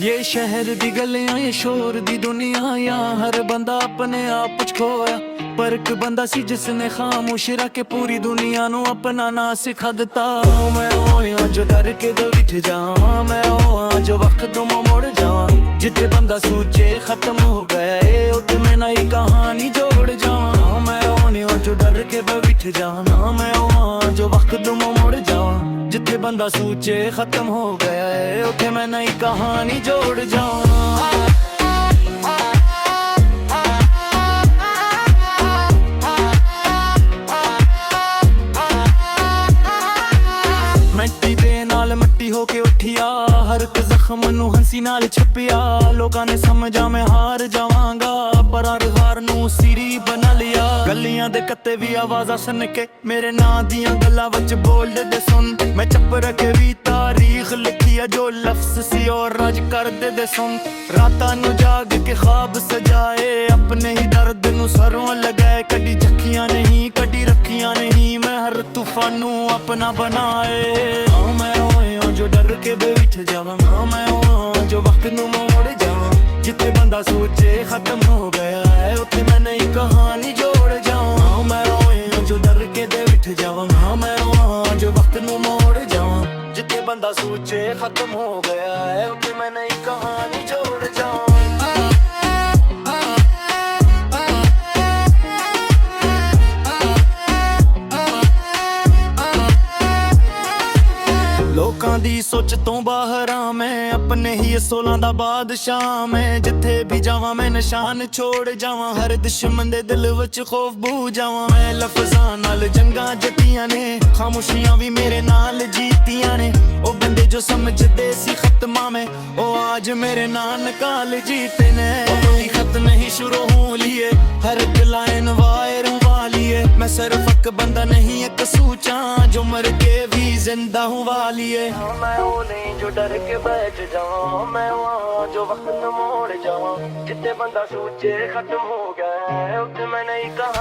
ये शहर दी गलियां ये शोर दी दुनिया, यहाँ हर बंदा अपने आप च खोया। पर एक बंदा सी जिसने खामोश रह के पूरी दुनिया नू अपना ना सिखा दिता। मैं होया जो डर के दो बिठ जावां, मैं होया जो वक्त तो मुड़ जावां। जिथे बंदा सोचे खत्म हो गया है, उते मैं नई कहानी जोड़ जावां। मैं होया जो डर के दो बिठ जावां, मैं होया जो वक्त तो मुड़ जावां। जिथे बंदा सोचे खत्म हो गया है, उथे मैं नई कहानी जोड़ जावां। मिट्टी दे नाल मट्टी होके उठिया, हर एक जख्म नू हंसी नाल छपिया। लोकां ने समझा मैं हार जावांगा, पर हार नू सीरी बना लिया। गलियां दे कत्ते भी आवाज़ां सुन के मेरे नां दियां गल्लां विच बोलदे दे सुन। मैं चुप रखे भी तारीख लिखी है, जो लफ्ज़ सी और राज कर दे सुन। रातां नू जाग के ख्वाब सजाए, अपने ही दर्द नू सरों लगाए। कदी झक्कियां नहीं कदी रखियां नहीं, मैं हर तूफान नू अपना बनाए। मैं होया जो डर के बैठ जावां, मैं होया जो वक्त नू मोड़ जावां। जिथे बंदा सोचे खत्म हो गया है, उथे मैं नई कहानी जोड़ जावां। मैं होया जो डर के बैठ जावां, मैं होया जो वक्त नू मोड़ जावां। जिथे बंदा सोचे खत्म हो गया है, उथे मैं नई कहानी जोड़ जावां। लोकां दी सोच तो बाहर आ मैं, अपने ही सोलां दा बादशाह मैं। जिथे भी जावां मैं निशान छोड़ जावां, हर दुश्मन दे दिल विच खौफ बू जावां। मैं लफ्ज़ां नाल जंगां जटियां ने, खामोशियां भी मेरे नाल जीतियां ने। ओ बंदे जो समझदे सी खत्मा में, ओ आज मेरे नाल निकाल जीते ने। कोई खत नहीं शुरू हो लिए, हर एक लाइन वायर वाली है। मैं सिर्फ एक बंदा नहीं एक सूचा, जो मर के भी जिंदा हूँ वाली है। मैं वो नहीं जो डर के बैठ जावां, मैं वहाँ जो वक्त न मोड़ जावां। जितने बंदा सोचे खत्म हो गया है, उतने मैं नहीं कहा।